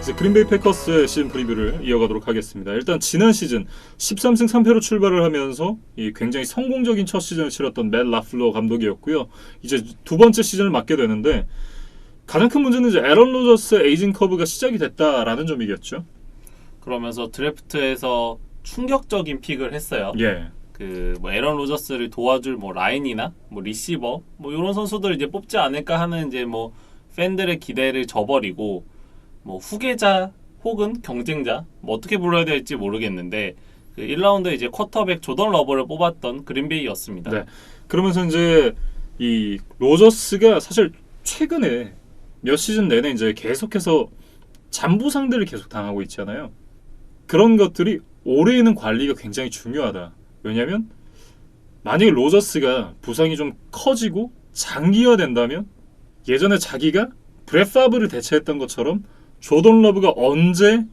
이제 그린베이 패커스의 시즌 프리뷰를 이어가도록 하겠습니다. 일단 지난 시즌 13승 3패로 출발을 하면서 이 굉장히 성공적인 첫 시즌을 치렀던 맷 라플러 감독이었고요. 이제 두 번째 시즌을 맡게 되는데 가장 큰 문제는 이제 에런 로저스의 에이징 커브가 시작이 됐다라는 점이겠죠. 그러면서 드래프트에서 충격적인 픽을 했어요. 예. 뭐 에런 로저스를 도와줄 뭐 라인이나 뭐 리시버 뭐 이런 선수들 이제 뽑지 않을까 하는 이제 뭐 팬들의 기대를 저버리고 뭐 후계자 혹은 경쟁자 뭐 어떻게 불러야 될지 모르겠는데 그 1라운드에 이제 쿼터백 조던 러버를 뽑았던 그린베이였습니다. 네. 그러면서 이제 이 로저스가 사실 최근에 몇 시즌 내내 이제 계속해서 잔부상들을 계속 당하고 있잖아요. 그런 것들이 올해에는 관리가 굉장히 중요하다. 왜냐하면 만약에 로저스가 부상이 좀 커지고 장기화된다면 예전에 자기가 브렛 파브를 대체했던 것처럼 조던 러브가 언제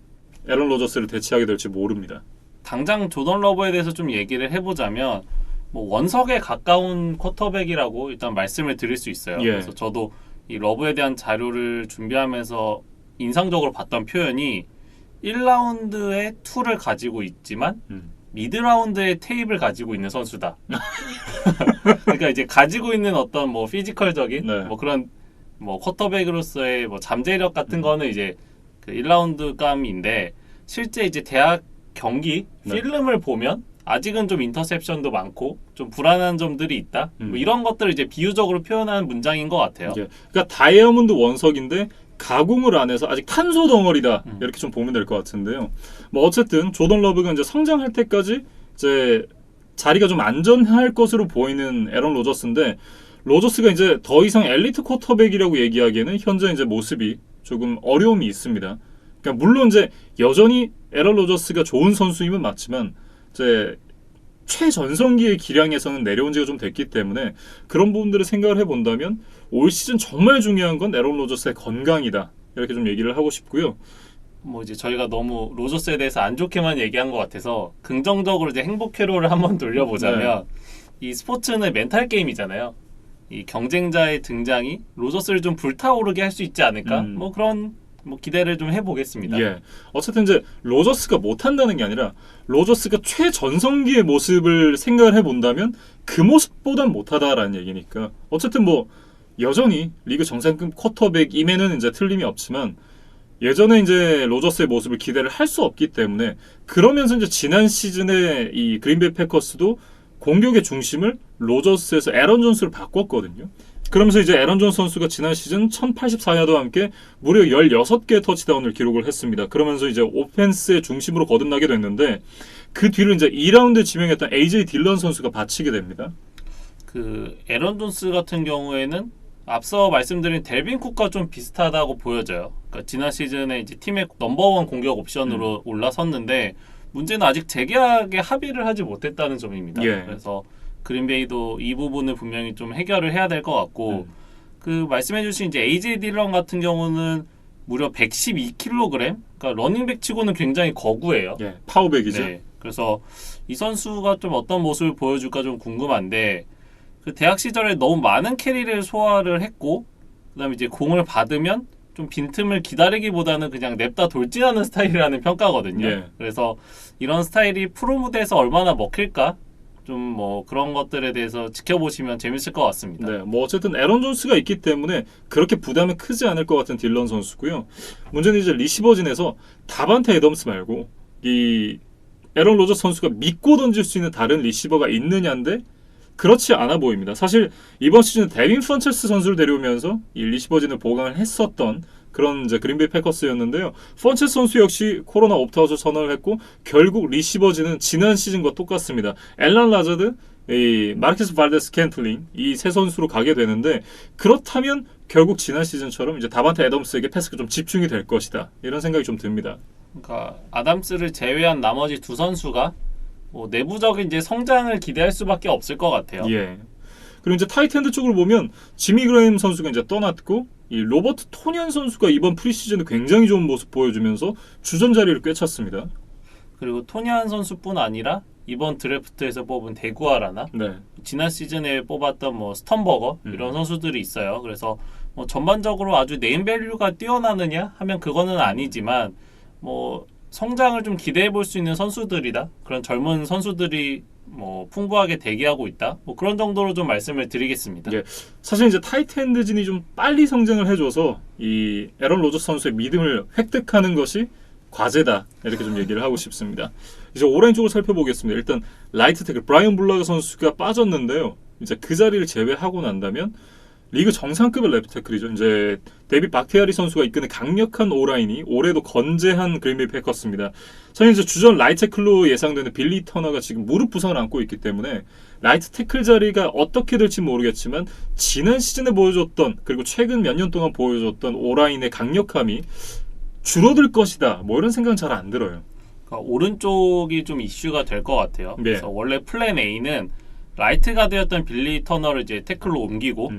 에런 로저스를 대체하게 될지 모릅니다. 당장 조던 러버에 대해서 좀 얘기를 해보자면 뭐 원석에 가까운 쿼터백이라고 일단 말씀을 드릴 수 있어요. 예. 그래서 저도 이 러브에 대한 자료를 준비하면서 인상적으로 봤던 표현이 1라운드에 2를 가지고 있지만 미드라운드에 테이프를 가지고 있는 선수다. 그러니까 이제 가지고 있는 어떤 뭐 피지컬적인 네. 뭐 그런 뭐 쿼터백으로서의 뭐 잠재력 같은 거는 이제 그 1라운드 감인데 실제 이제 대학 경기 네. 필름을 보면 아직은 좀 인터셉션도 많고 좀 불안한 점들이 있다. 뭐 이런 것들을 이제 비유적으로 표현하는 문장인 것 같아요. 예. 그러니까 다이아몬드 원석인데 가공을 안 해서 아직 탄소 덩어리다 이렇게 좀 보면 될 것 같은데요. 뭐 어쨌든 조던 러브가 이제 성장할 때까지 이제 자리가 좀 안전할 것으로 보이는 에런 로저스인데 로저스가 이제 더 이상 엘리트 쿼터백이라고 얘기하기에는 현재 이제 모습이 조금 어려움이 있습니다. 그러니까 물론 이제 여전히 에런 로저스가 좋은 선수임은 맞지만 이제 최전성기의 기량에서는 내려온 지가 좀 됐기 때문에 그런 부분들을 생각을 해본다면 올 시즌 정말 중요한 건 에런 로저스의 건강이다. 이렇게 좀 얘기를 하고 싶고요. 뭐 이제 저희가 너무 로저스에 대해서 안 좋게만 얘기한 것 같아서 긍정적으로 이제 행복 회로를 한번 돌려보자면 이 스포츠는 멘탈 게임이잖아요. 이 경쟁자의 등장이 로저스를 좀 불타오르게 할 수 있지 않을까? 뭐 그런 뭐 기대를 좀 해보겠습니다. 예. 어쨌든 이제 로저스가 못한다는 게 아니라 로저스가 최전성기의 모습을 생각을 해본다면 그 모습보단 못하다라는 얘기니까 어쨌든 뭐 여전히 리그 정상급 쿼터백임에는 이제 틀림이 없지만 예전에 이제 로저스의 모습을 기대를 할 수 없기 때문에 그러면서 이제 지난 시즌에 이 그린베이 패커스도 공격의 중심을 로저스에서 에런 존스로 바꿨거든요. 그러면서 이제 에런 존스 선수가 지난 시즌 1084야드와 함께 무려 16개의 터치다운을 기록을 했습니다. 그러면서 이제 오펜스의 중심으로 거듭나게 됐는데 그 뒤로 이제 2라운드에 지명했던 AJ 딜런 선수가 바치게 됩니다. 그 에런 존스 같은 경우에는 앞서 말씀드린 델빈 쿡과 좀 비슷하다고 보여져요. 그러니까 지난 시즌에 이제 팀의 넘버원 공격 옵션으로 올라섰는데 문제는 아직 재계약에 합의를 하지 못했다는 점입니다. 예. 그래서 그린베이도 이 부분을 분명히 좀 해결을 해야 될 것 같고 그 말씀해주신 이제 AJ 딜런 같은 경우는 무려 112kg, 그러니까 러닝백 치고는 굉장히 거구예요. 예, 파워백이죠. 네. 그래서 이 선수가 좀 어떤 모습을 보여줄까 좀 궁금한데 그 대학 시절에 너무 많은 캐리를 소화를 했고 그다음에 이제 공을 받으면 좀 빈틈을 기다리기보다는 그냥 냅다 돌진하는 스타일이라는 평가거든요. 예. 그래서 이런 스타일이 프로 무대에서 얼마나 먹힐까? 좀 뭐 그런 것들에 대해서 지켜보시면 재밌을 것 같습니다. 네, 뭐 어쨌든 에런 존스가 있기 때문에 그렇게 부담이 크지 않을 것 같은 딜런 선수고요. 문제는 이제 리시버진에서 다반테 애덤스 말고 이 에런 로저스 선수가 믿고 던질 수 있는 다른 리시버가 있느냐인데 그렇지 않아 보입니다. 사실 이번 시즌 데빈 펀체스 선수를 데려오면서 이 리시버진을 보강을 했었던 그런 이제 그린베이 패커스였는데요. 펀체스 선수 역시 코로나 옵트아웃을 선언을 했고 결국 리시버진은 지난 시즌과 똑같습니다. 앨런 라자드, 이 마르케스 발데스 캔틀링 이 세 선수로 가게 되는데 그렇다면 결국 지난 시즌처럼 이제 다반테 애덤스에게 패스가 좀 집중이 될 것이다. 이런 생각이 좀 듭니다. 그러니까 아담스를 제외한 나머지 두 선수가 뭐 내부적인 이제 성장을 기대할 수밖에 없을 것 같아요. 예. 그리고 이제 타이트엔드 쪽으로 보면 지미 그레임 선수가 이제 떠났고 이 로버트 토니안 선수가 이번 프리시즌에 굉장히 좋은 모습 보여주면서 주전 자리를 꿰찼습니다. 그리고 토니안 선수뿐 아니라 이번 드래프트에서 뽑은 데구아라나 네. 지난 시즌에 뽑았던 뭐 스턴버거 이런 선수들이 있어요. 그래서 뭐 전반적으로 아주 네임밸류가 뛰어나느냐 하면 그거는 아니지만 뭐 성장을 좀 기대해 볼 수 있는 선수들이다. 그런 젊은 선수들이 뭐 풍부하게 대기하고 있다. 뭐 그런 정도로 좀 말씀을 드리겠습니다. 예. 사실 이제 타이트엔드진이 좀 빨리 성장을 해줘서 이 에런 로저스 선수의 믿음을 획득하는 것이 과제다. 이렇게 좀 얘기를 하고 싶습니다. 이제 오라인 쪽을 살펴보겠습니다. 일단 라이트 태클 브라이언 블라그 선수가 빠졌는데요. 이제 그 자리를 제외하고 난다면 리그 정상급의 레프트 태클이죠. 이제 데이빗 바티아리 선수가 이끄는 강력한 오라인이 올해도 건재한 그린베이 패커스입니다. 사실 이제 주전 라이트 태클로 예상되는 빌리 터너가 지금 무릎 부상을 안고 있기 때문에 라이트 태클 자리가 어떻게 될지 모르겠지만 지난 시즌에 보여줬던 그리고 최근 몇 년 동안 보여줬던 오라인의 강력함이 줄어들 것이다. 뭐 이런 생각은 잘 안 들어요. 그러니까 오른쪽이 좀 이슈가 될 것 같아요. 네. 그래서 원래 플랜 A는 라이트 가드였던 빌리 터너를 이제 태클로 옮기고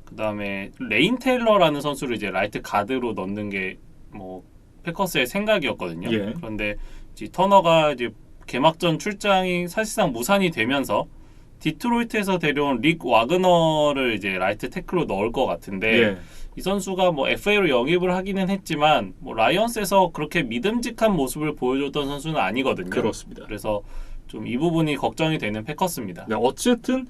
그다음에 레인 테일러라는 선수를 이제 라이트 가드로 넣는 게 뭐 패커스의 생각이었거든요. 예. 그런데 이제 터너가 이제 개막전 출장이 사실상 무산이 되면서 디트로이트에서 데려온 릭 와그너를 이제 라이트 태클로 넣을 것 같은데 예. 이 선수가 뭐 FA로 영입을 하기는 했지만 뭐 라이언스에서 그렇게 믿음직한 모습을 보여줬던 선수는 아니거든요. 그렇습니다. 그래서 좀 이 부분이 걱정이 되는 패커스입니다. 네, 어쨌든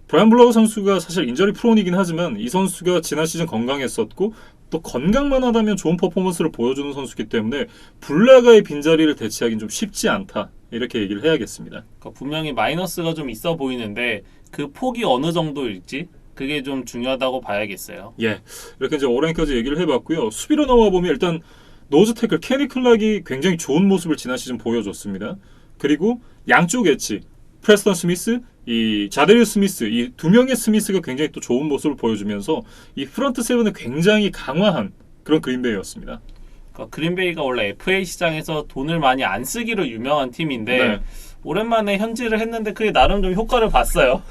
브라이언 블라그 선수가 사실 인저리 프로이긴 하지만 이 선수가 지난 시즌 건강했었고 또 건강만 하다면 좋은 퍼포먼스를 보여주는 선수이기 때문에 블라가의 빈자리를 대체하기는 좀 쉽지 않다. 이렇게 얘기를 해야겠습니다. 그러니까 분명히 마이너스가 좀 있어 보이는데 그 폭이 어느 정도일지 그게 좀 중요하다고 봐야겠어요. 예, 이렇게 이제 오라인까지 얘기를 해봤고요. 수비로 나와 보면 일단 노즈 태클 케니 클락이 굉장히 좋은 모습을 지난 시즌 보여줬습니다. 그리고 양쪽 엣지 프레스턴 스미스, 이 자데리우스 스미스 이 두 명의 스미스가 굉장히 또 좋은 모습을 보여주면서 이 프런트 세븐을 굉장히 강화한 그런 그린베이였습니다. 그러니까 그린베이가 원래 FA 시장에서 돈을 많이 안 쓰기로 유명한 팀인데 네. 오랜만에 현질을 했는데 그게 나름 좀 효과를 봤어요.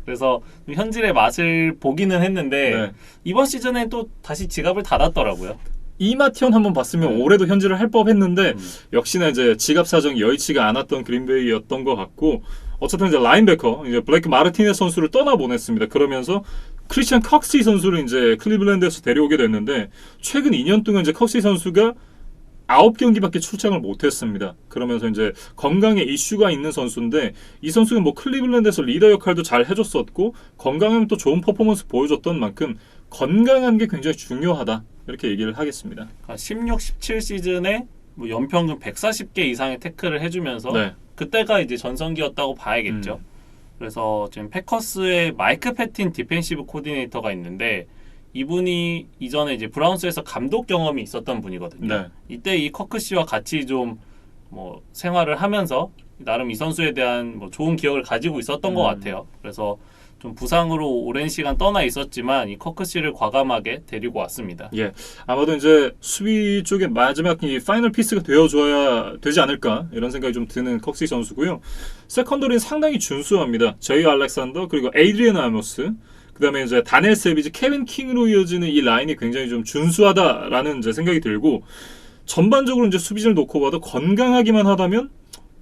그래서 현질의 맛을 보기는 했는데 네. 이번 시즌에 또 다시 지갑을 닫았더라고요. 이마티언 한번 봤으면 네. 올해도 현질을 할 법했는데 역시나 이제 지갑 사정이 여의치가 않았던 그린베이였던 것 같고 어쨌든 이제 라인베커 이제 블레이크 마르티네스 선수를 떠나 보냈습니다. 그러면서 크리스찬 컥시 선수를 이제 클리블랜드에서 데려오게 됐는데 최근 2년 동안 이제 컥시 선수가 9경기밖에 출장을 못했습니다. 그러면서 이제 건강에 이슈가 있는 선수인데 이 선수가 뭐 클리블랜드에서 리더 역할도 잘 해줬었고 건강하면 또 좋은 퍼포먼스 보여줬던 만큼 건강한 게 굉장히 중요하다. 이렇게 얘기를 하겠습니다. 그러니까 16, 17 시즌에 뭐 연평균 140개 이상의 태클을 해주면서 네. 그때가 이제 전성기였다고 봐야겠죠. 그래서 지금 패커스의 마이크 패틴 디펜시브 코디네이터가 있는데 이분이 이전에 이제 브라운스에서 감독 경험이 있었던 분이거든요. 네. 이때 이 커크 씨와 같이 좀 뭐 생활을 하면서 나름 이 선수에 대한 뭐 좋은 기억을 가지고 있었던 것 같아요. 그래서 좀 부상으로 오랜 시간 떠나 있었지만 이 커크 씨를 과감하게 데리고 왔습니다. 예, 아마도 이제 수비 쪽에 마지막 이 파이널 피스가 되어줘야 되지 않을까 이런 생각이 좀 드는 컥시 선수고요. 세컨더리는 상당히 준수합니다. 제이 알렉산더 그리고 에이드리언 아모스 그다음에 이제 다넬 세비지, 케빈 킹으로 이어지는 이 라인이 굉장히 좀 준수하다라는 이제 생각이 들고 전반적으로 이제 수비진을 놓고 봐도 건강하기만 하다면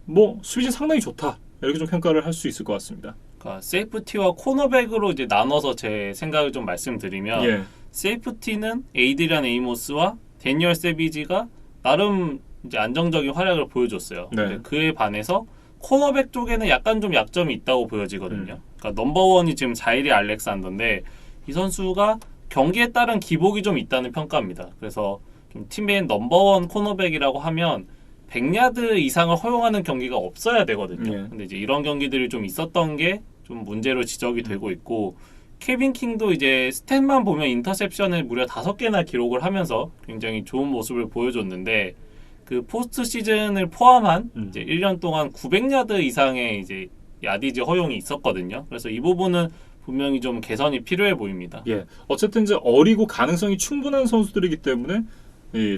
뭐 수비진 상당히 좋다 이렇게 좀 평가를 할 수 있을 것 같습니다. 그러니까 세이프티와 코너백으로 이제 나눠서 제 생각을 좀 말씀드리면 예, 세이프티는 에이드리안 에이모스와 데니얼 세비지가 나름 이제 안정적인 활약을 보여줬어요. 네. 근데 그에 반해서 코너백 쪽에는 약간 좀 약점이 있다고 보여지거든요. 그러니까 넘버원이 지금 자이리 알렉산더인데 이 선수가 경기에 따른 기복이 좀 있다는 평가입니다. 그래서 좀 팀의 넘버원 코너백이라고 하면 100야드 이상을 허용하는 경기가 없어야 되거든요. 예. 근데 이제 이런 경기들이 좀 있었던 게 좀 문제로 지적이 되고 있고 케빈 킹도 이제 스탯만 보면 인터셉션을 무려 5개나 기록을 하면서 굉장히 좋은 모습을 보여줬는데 그 포스트 시즌을 포함한 이제 1년 동안 900야드 이상의 이제 야디지 허용이 있었거든요. 그래서 이 부분은 분명히 좀 개선이 필요해 보입니다. 예. 어쨌든 이제 어리고 가능성이 충분한 선수들이기 때문에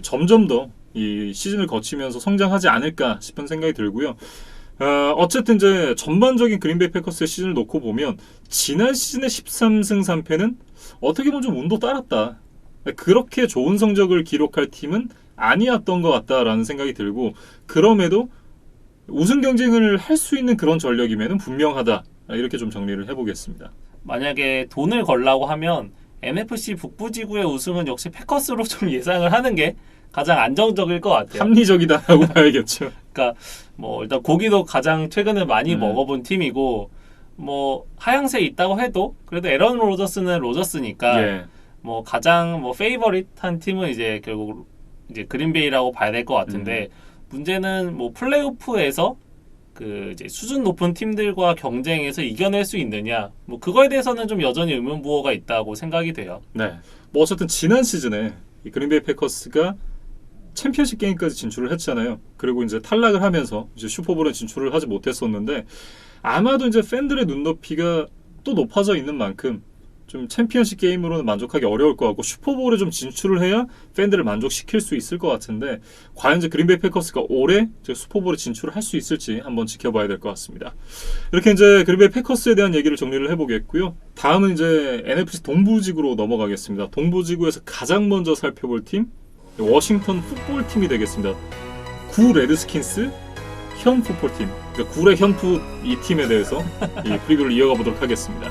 점점 더 이 시즌을 거치면서 성장하지 않을까 싶은 생각이 들고요. 어쨌든 이제 전반적인 그린베이 패커스의 시즌을 놓고 보면 지난 시즌의 13승 3패는 어떻게 보면 좀 운도 따랐다. 그렇게 좋은 성적을 기록할 팀은 아니었던 것 같다라는 생각이 들고 그럼에도 우승 경쟁을 할 수 있는 그런 전력이면 분명하다. 이렇게 좀 정리를 해보겠습니다. 만약에 돈을 걸라고 하면 NFC 북부지구의 우승은 역시 패커스로 좀 예상을 하는 게 가장 안정적일 것 같아요. 합리적이다라고 봐야겠죠. 그러니까 뭐 일단 고기도 가장 최근에 많이 먹어본 팀이고 뭐 하향세 있다고 해도 그래도 에런 로저스는 로저스니까 예. 뭐 가장 뭐 페이버릿한 팀은 이제 결국 이제 그린베이라고 봐야 될 것 같은데 문제는 뭐 플레이오프에서 그 이제 수준 높은 팀들과 경쟁해서 이겨낼 수 있느냐 뭐 그거에 대해서는 좀 여전히 의문부호가 있다고 생각이 돼요. 네. 뭐 어쨌든 지난 시즌에 이 그린베이 패커스가 챔피언십 게임까지 진출을 했잖아요. 그리고 이제 탈락을 하면서 이제 슈퍼볼에 진출을 하지 못했었는데 아마도 이제 팬들의 눈높이가 또 높아져 있는 만큼 좀 챔피언십 게임으로는 만족하기 어려울 것 같고 슈퍼볼에 좀 진출을 해야 팬들을 만족시킬 수 있을 것 같은데 과연 이제 그린베이 패커스가 올해 이제 슈퍼볼에 진출을 할 수 있을지 한번 지켜봐야 될 것 같습니다. 이렇게 이제 그린베이 패커스에 대한 얘기를 정리를 해보겠고요. 다음은 이제 NFC 동부지구로 넘어가겠습니다. 동부지구에서 가장 먼저 살펴볼 팀 워싱턴 풋볼팀이 되겠습니다. 구 레드스킨스 현 풋볼팀, 그러니까 구의 현풋 이 팀에 대해서 이 프리뷰를 이어가 보도록 하겠습니다.